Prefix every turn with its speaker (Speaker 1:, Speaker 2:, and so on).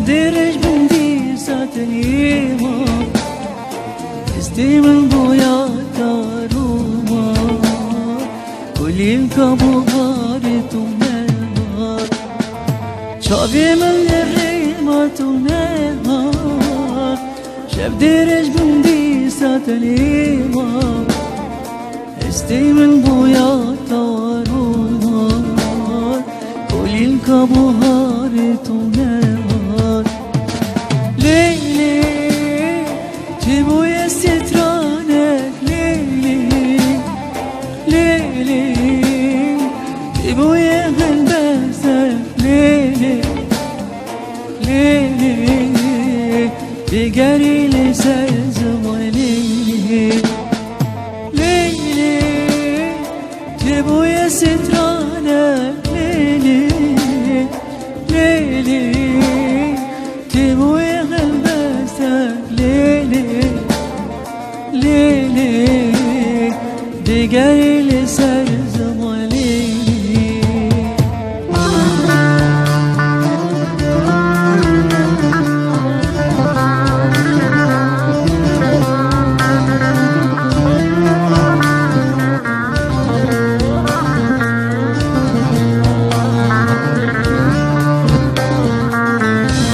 Speaker 1: درج بندی ساتنیما استیمن بویا داروما کلیم کابو غاری تو مهار چاوی من لریما تو مهار شب درج بندی ساتنیما استیمن بویا داروما کلیم کابو غاری تو مهار لیلی تبوی سترانك ليلي ليلي تبوي غلبسك ليلي ليلي تقري لسان زماني ليلي تبوي سترانك ليلي ليلي تبوي غلبسك ليلي ليلي دقايل